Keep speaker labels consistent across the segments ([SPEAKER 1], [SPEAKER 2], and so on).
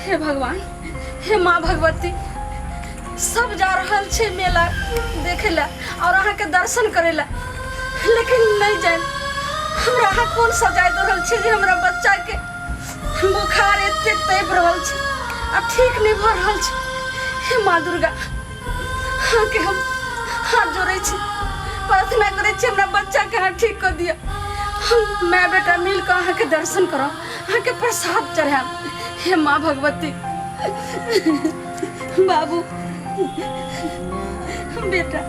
[SPEAKER 1] हे भगवान, हे माँ भगवती, सब जा रहल छे मेला देखेला और अहाँ के दर्शन करेला, लेकिन नहीं जाए हमरा अहाँ कौन सजाय दे रहल छे जे हमरा बच्चा के बुखार एते तैप रहल छे आ ठीक नहीं भ रहल छे। हे माँ दुर्गा, हाँ के हम हाथ जोड़े छी, प्रार्थना करे छी हमरा बच्चा के हाँ ठीक कर दिया। हम मैं बेटा मिल कर अहाँ के दर्शन करो, अहाँ के प्रसाद चढ़ाब। हे माँ भगवती, बाबू बेटा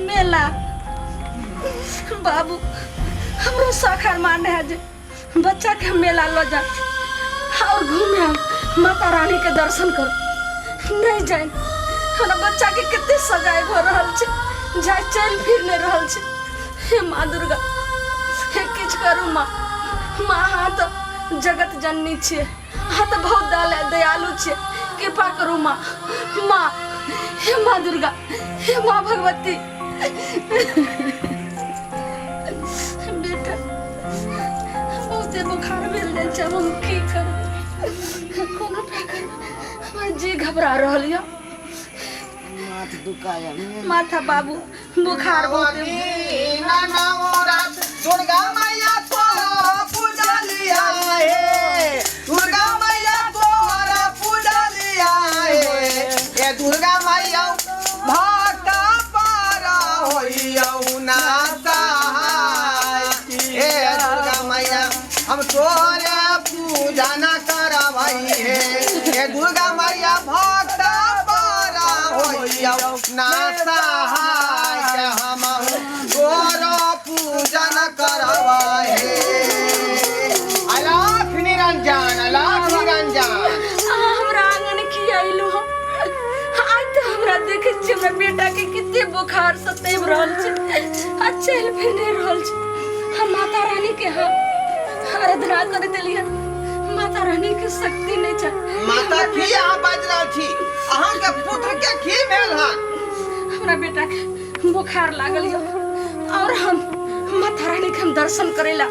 [SPEAKER 1] मेला बाबू हमरो साखर मारने है जे बच्चा के मेला लो जा और घूमे माता रानी के दर्शन करो। नहीं जाए हमरा बच्चा के कितने सजाए हो रहल छे, जाए चल फिर नहीं रहल छे। हे माँ दुर्गा, हे किछ करू माँ, माँ हाँ तो जगत जननी छे, हाँ तो बहुत दयालु छे, कृपा करू माँ। माँ, हे माँ दुर्गा, हे माँ भगवती। बेटा बहुते बुखार मिल जाए छे, हम की करू, कोनो प्रकार हमार जी घबरा रहल या। माथा बाबू बुखार बहुते
[SPEAKER 2] दुर्गा मैया तोहरा पूजा लिया है, दुर्गा मैया तोहरा पूजा लिया है। ये दुर्गा मैया भाटा पारा होइयौ ना सहाय। हे दुर्गा मैया हम तोरे पूजा ना करबै है। ये दुर्गा मैया भाटा पारा होइयौ ना सहाय। हम तोरो पूजन करबै है। अलाख निरंजन, अलाख निरंजन।
[SPEAKER 1] हमरा आंगन की आइलु हम आज तो हमरा देखे छे हमरा बेटा के कितने बुखार सतेब रहल छे, आ चल फिर नहीं रहल छे। हम माता रानी के आराधना कर देलिए, माता रानी के शक्ति नहीं छे।
[SPEAKER 2] माता की अहाँ बाज रहल छी, अहाँ के पुत्र के की भेल हन?
[SPEAKER 1] हमरा बेटा के बुखार लागल यो और हम माता रानी के हम दर्शन करेला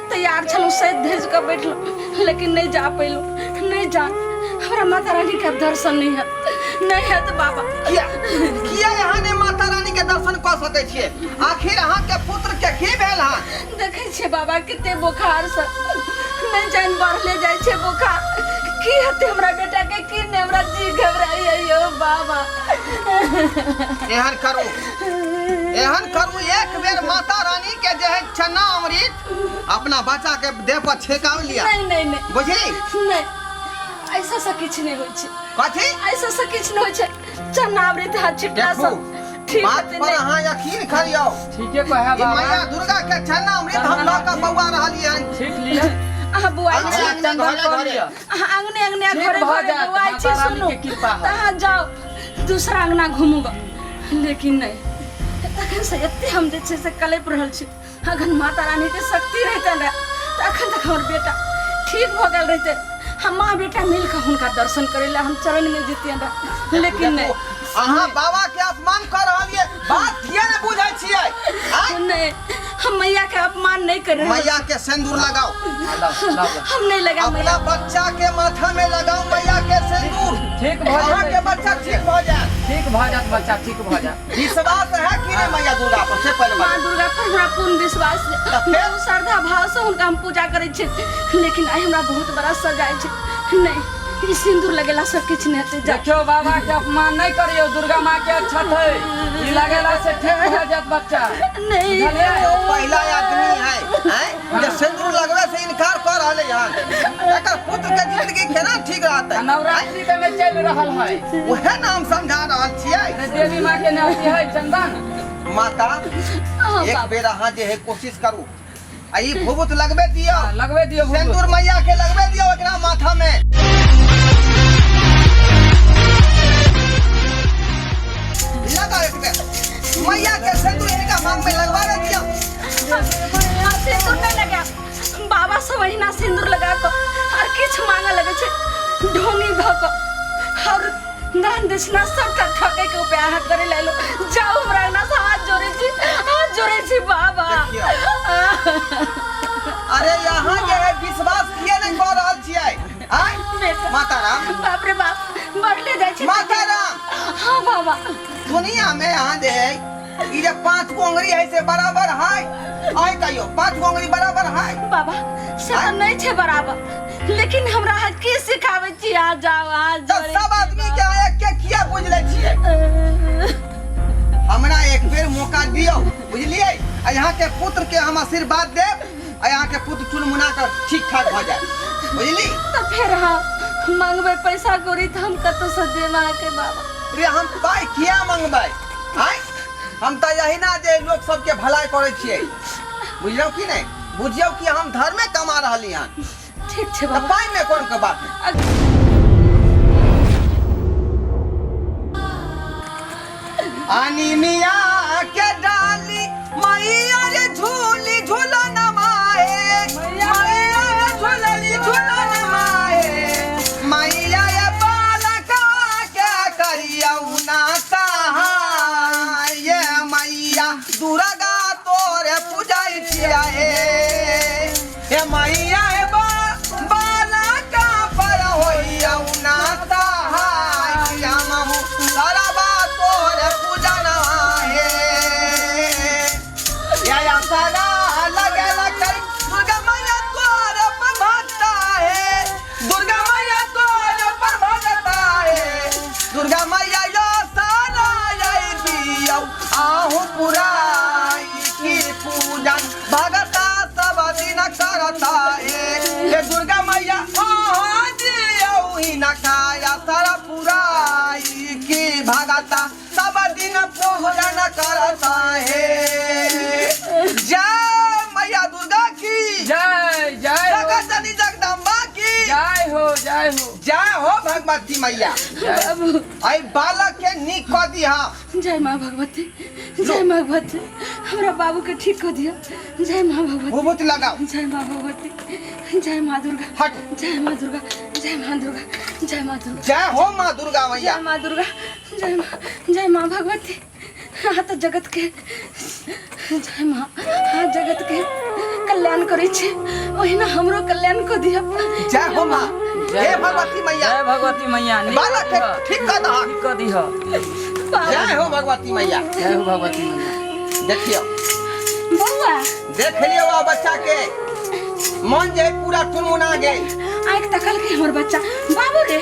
[SPEAKER 1] तैयार छलू, सैद भेज कर बैठलो, लेकिन नहीं जा पैलो। नहीं जा, हमरा माता रानी के दर्शन नहीं है तो बाबा
[SPEAKER 2] किया यहाँ ने माता रानी के दर्शन कर सके छिए? आखिर अहाँ के पुत्र के की भेल हन?
[SPEAKER 1] देखे छे बाबा कितने बुखार से नहीं जान बढ़ले जाय छे बुखार। की हते हमरा बेटा के, की ने हमरा जी घबराई यो बाबा।
[SPEAKER 2] एहन करू एक बेर माता रानी के जे है चना अमृत अपना बच्चा के देह पर छिड़काव लिया।
[SPEAKER 1] नहीं
[SPEAKER 2] बुझी
[SPEAKER 1] नहीं, ऐसा से किछ नहीं होय छे।
[SPEAKER 2] कथी
[SPEAKER 1] ऐसा से किछ नहीं होय छे, चना अमृत हाथ छिटला सब ठीक
[SPEAKER 2] बात
[SPEAKER 1] है।
[SPEAKER 2] पर अहाँ यकीन करियो,
[SPEAKER 3] ठीक है कहे बाबा,
[SPEAKER 2] मैया दुर्गा के चना अमृत हम ल के बौआ रहलिए हन।
[SPEAKER 3] ठीक लिया
[SPEAKER 1] अहाँ बुआई छी,
[SPEAKER 2] घरे
[SPEAKER 1] आंगने घरे बुआई छी, सुनो तहाँ जाओ दूसरा अंगना घूमूगा, लेकिन नहीं तखन से एते हम जे छे से कलेप रहल छी। अगर माता रानी के शक्ति रहते न तो अखन तक हमर बेटा ठीक भ गेल रहते। हम माँ बेटा मिल के हुनका दर्शन करेला हम चरण में जेतियन रह, लेकिन नहीं।
[SPEAKER 2] अहाँ बाबा के अपमान कर रहलिए, बात किया ने बुझै छियै?
[SPEAKER 1] नहीं, हम मैया के अपमान नहीं कर रहे।
[SPEAKER 2] मैया के सिंदूर लगाओ,
[SPEAKER 1] हम नहीं लगा
[SPEAKER 2] अपना
[SPEAKER 1] मैया।
[SPEAKER 2] बच्चा के माथा में लगाओ मैया के सिंदूर,
[SPEAKER 3] ठीक भ
[SPEAKER 2] अहाँ के बच्चा ठीक भ जाए।
[SPEAKER 3] ठीक भ जात बच्चा, ठीक भ जा।
[SPEAKER 2] विश्वास है कि नहीं मैया दुर्गा पर? से पहले
[SPEAKER 1] माँ दुर्गा पर हमरा पूर्ण विश्वास है, बहुत श्रद्धा भाव से उनका हम पूजा करे छे, लेकिन आई हमरा बहुत बड़ा सजाए छे। नहीं, ई सिंदूर लगेला सब किछ नहीं हेते।
[SPEAKER 3] देखियो बाबा के अपमान नहीं करियो, दुर्गा माँ के अच्छा थे, ई लगेला से ठीक भ जात बच्चा।
[SPEAKER 1] नहीं
[SPEAKER 2] तो पहला आदमी है जे सिंदूर लगवे से इनकार कर रहले हन, एकर पुत्र के जिंदगी केना ठीक रहते?
[SPEAKER 3] नवरात्रि के में चल रहल है,
[SPEAKER 2] उहे नाम समझा रहल छियै।
[SPEAKER 3] देवी माँ के नाती है चंदन।
[SPEAKER 2] माता एक बेर अहाँ जे है कोशिश करू, आई भभूत लगबे दियो,
[SPEAKER 3] लगवे दियो
[SPEAKER 2] सिंदूर मैया के लगबे दियो एकरा माथा में। लगा एक बेर मैया के सिंदूर इनका मांग में लगवा दियो।
[SPEAKER 1] सिंदूर नहीं लगा बाबा, सब महीना सिंदूर लगा को और किछ मांगे लगे छे, ढोंगी ध को और दान दक्षिणा सब ठके के उपाय हाथ करे ले लो। जाओ हमरा ना हाथ जोड़े छी बाबा। बाबा।
[SPEAKER 2] दुनिया में यहाँ दे ये जे 5 कोंगरी है से बराबर है आय कहियो 5 कोंगरी बराबर है
[SPEAKER 1] बाबा से तो नहीं छे बराबर, लेकिन हमरा हाथ की सिखावे छी आ जाओ आ
[SPEAKER 2] तो
[SPEAKER 1] जाओ।
[SPEAKER 2] सब आदमी के एक के किया बुझ ले छिए। हमरा एक बेर मौका दियो बुझलिए। यहाँ के पुत्र के हम आशीर्वाद देब, यहाँ के पुत्र चुनमुना कर ठीक ठाक हो जाए बुझली।
[SPEAKER 1] तो फिर हम मांगबे पैसा कौड़ी तो हम कतो से देब के बाबा।
[SPEAKER 2] रे हम पाई किया मंगबै आय, हम तो यही ना जे लोग सबके भलाई करे छिए बुझलो कि नहीं, बुझियो कि हम धर्मे कमा रहली हन।
[SPEAKER 1] ठीक छे
[SPEAKER 2] तो
[SPEAKER 1] बाबा।
[SPEAKER 2] पाई में कौन के बात नहीं। आनी मिया के डाली मैया रे झूली झूलन माए, मैया रे झूलली झूलन माए, मैया रे बालका के करियौ ना सहाय, ये मैया दुर्गा तोरे पूजै छिया हे मैया हे बालका पर होइयौ ना सहाय, हमहु करबा तोरे पूजन हे या सारा लगे लगे दुर्गा मैया तोरे पर भक्ता है, दुर्गा मैया तोरे पर भक्ता है, दुर्गा मैया यो सारा जय दियौ आहु पुराई की पूजन भगता सब दिन करता है, दुर्गा मैया दियौ ही न खाया सारा पुराई की भगता सब दिन पूजन करता है। जय मैया दुर्गा की
[SPEAKER 3] जय जय हो,
[SPEAKER 2] जगतजननी जगदम्बा की
[SPEAKER 3] जय हो जय हो
[SPEAKER 2] जय हो भगवती मैया।
[SPEAKER 1] बाबू
[SPEAKER 2] आई बालक के निक क दिहा।
[SPEAKER 1] जय माँ भगवती, जय माँ भगवती, हमरा बाबू के ठीक कर दिया। जय माँ भगवती,
[SPEAKER 2] भूभूत लगाओ।
[SPEAKER 1] जय माँ भगवती, जय माँ दुर्गा,
[SPEAKER 2] हट।
[SPEAKER 1] जय माँ दुर्गा, जय माँ दुर्गा, जय माँ दुर्गा,
[SPEAKER 2] जय हो माँ दुर्गा मैया।
[SPEAKER 1] जय माँ दुर्गा, जय माँ भगवती। हाँ तो जगत के जय माँ, हाँ जगत के कल्याण करे छे, वही ना हमरो कल्याण को दिया।
[SPEAKER 2] जय हो माँ। हे भगवती मैया।
[SPEAKER 3] जय भगवती मैया।
[SPEAKER 2] बालक के ठीक कर दहा।
[SPEAKER 3] ठीक कर दीह।
[SPEAKER 2] जय हो भगवती मैया।
[SPEAKER 3] जय हो भगवती मैया।
[SPEAKER 2] देखियो
[SPEAKER 1] बउआ
[SPEAKER 2] देख लियो आ बच्चा के मन जे पूरा टुनमुना गए।
[SPEAKER 1] आँख तकल के हमर बच्चा बाबू रे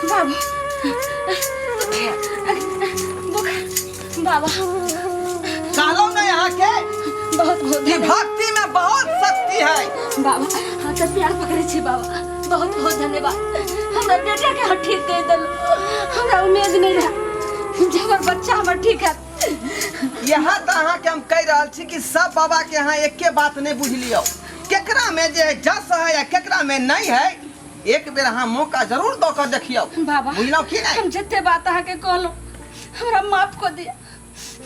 [SPEAKER 1] बाबू बाबा
[SPEAKER 2] कहलो ना यहाँ के
[SPEAKER 1] बहुत बहुत
[SPEAKER 2] कि भक्ति में बहुत शक्ति है।
[SPEAKER 1] बाबा हाँ तो प्यार पकड़े छे बाबा, बहुत बहुत धन्यवाद। हमरा बेटा के हम ठीक कर दल, हमरा उम्मीद नहीं रहा जे हमर बच्चा हमर ठीक है।
[SPEAKER 2] यहाँ तो अहाँ के हम कह रहा छी कि सब बाबा के यहाँ एक के बात नहीं बुझ लियो, केकरा में जे जस है या केकरा में नहीं है, एक बेर अहाँ मौका जरूर दो कर देखियो।
[SPEAKER 1] बाबा
[SPEAKER 2] बुझलो कि नहीं।
[SPEAKER 1] हम जते बात अहाँ के कहलो हमरा माफ को दिया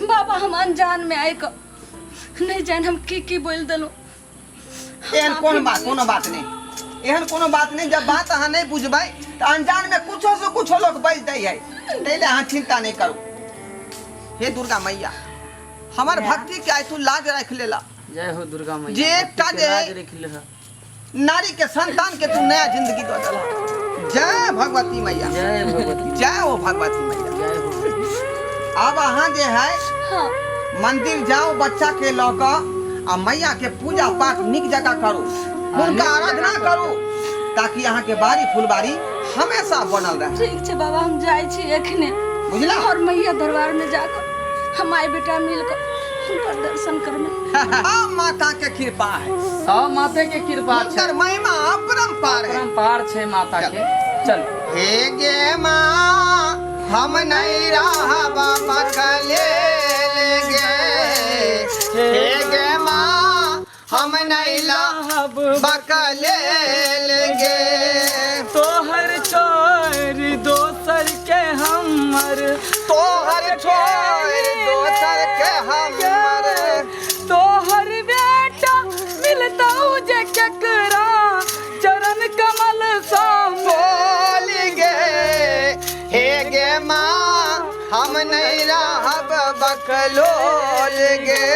[SPEAKER 1] बाबा, हम अनजान में आए को नहीं जान हम की बोल दलो।
[SPEAKER 2] एहन कोनो बात नहीं, एहन कोनो बात नहीं। जब बात अहाँ नहीं बुझबै तो अनजान में कुछो से कुछो लोग बज दै है, तैले अहाँ चिंता नहीं करू। हे दुर्गा मैया हमार भक्ति के आय तू लाज रख लेला।
[SPEAKER 3] जय हो दुर्गा मैया।
[SPEAKER 2] जे एकटा जे
[SPEAKER 3] लाज रख लेला।
[SPEAKER 2] नारी के संतान के तू नया जिंदगी दे देला। जय भगवती मैया।
[SPEAKER 3] जय भगवती।
[SPEAKER 2] जय हो भगवती मैया।
[SPEAKER 3] जय हो।
[SPEAKER 2] अब अहाँ जे है
[SPEAKER 1] हाँ
[SPEAKER 2] मंदिर जाओ बच्चा के लौक आ मैया के पूजा पाठ निक जगह करू, उनका आराधना करू, ताकि यहाँ के बारी फुलबारी हमेशा बनल रहे।
[SPEAKER 1] ठीक छे बाबा, हम जाय छी एखने
[SPEAKER 2] बुझला।
[SPEAKER 1] और मैया दरबार में जाकर हम माय बेटा मिलकर उनका दर्शन करना।
[SPEAKER 2] अब माता के कृपा है,
[SPEAKER 3] सब माते के कृपा छे,
[SPEAKER 2] उनकर महिमा अपरंपार है।
[SPEAKER 3] परंपार छे माता के। चल
[SPEAKER 2] हे गे माँ हम नहीं रहबा मकले गे, हे गे माँ हम नहीं रहब बकले गे,
[SPEAKER 3] तोहर छोड़ दोसर के हमर,
[SPEAKER 2] तोहर छोड़ दोसर के हमर,
[SPEAKER 3] तोहर बेटा मिलता जे केकरा चरण कमल साम
[SPEAKER 2] बोल गे, हे गे माँ हम नहीं रहब बकलोल गे,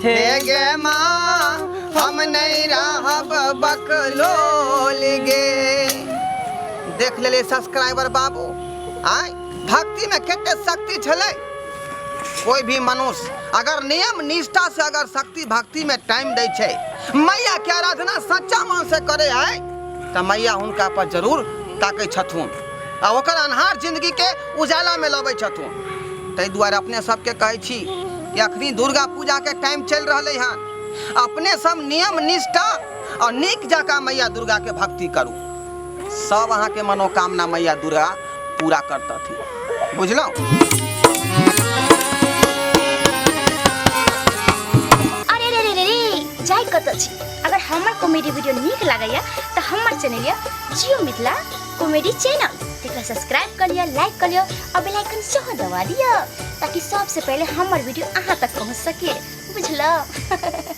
[SPEAKER 2] हे गे माँ हम नहीं रहब बकलोल गे। देख ले सब्सक्राइबर बाबू, आय भक्ति में कते शक्ति छले। कोई भी मनुष्य अगर नियम निष्ठा से अगर शक्ति भक्ति में टाइम दे छे, मैया के आराधना सच्चा मन से करे है तो मैया उनका पर जरूर ताकै छथुन आ ओकर अन्हार जिंदगी के उजाला में लबै छथुन। ताहि दुआरे अपने सबके कहै छी कि अखनी दुर्गा पूजा के टाइम चल रहले हन, अपने सब नियम निष्ठा और नीक जकाँ मैया दुर्गा के भक्ति करू, सब अहाँ के मनोकामना मैया दुर्गा पूरा करतथिन। बुझलौ?
[SPEAKER 4] जाय कत छी। अगर हमर कॉमेडी वीडियो नीक लागैया तो हमर चैनल या जियो मिथिला कॉमेडी चैनल तेकरा सब्सक्राइब कर लिया, लाइक कर लिया और बेल आइकन सेहो दबा दिया ताकि सबसे पहले हमर वीडियो अहाँ तक पहुंच सके। बुझलो?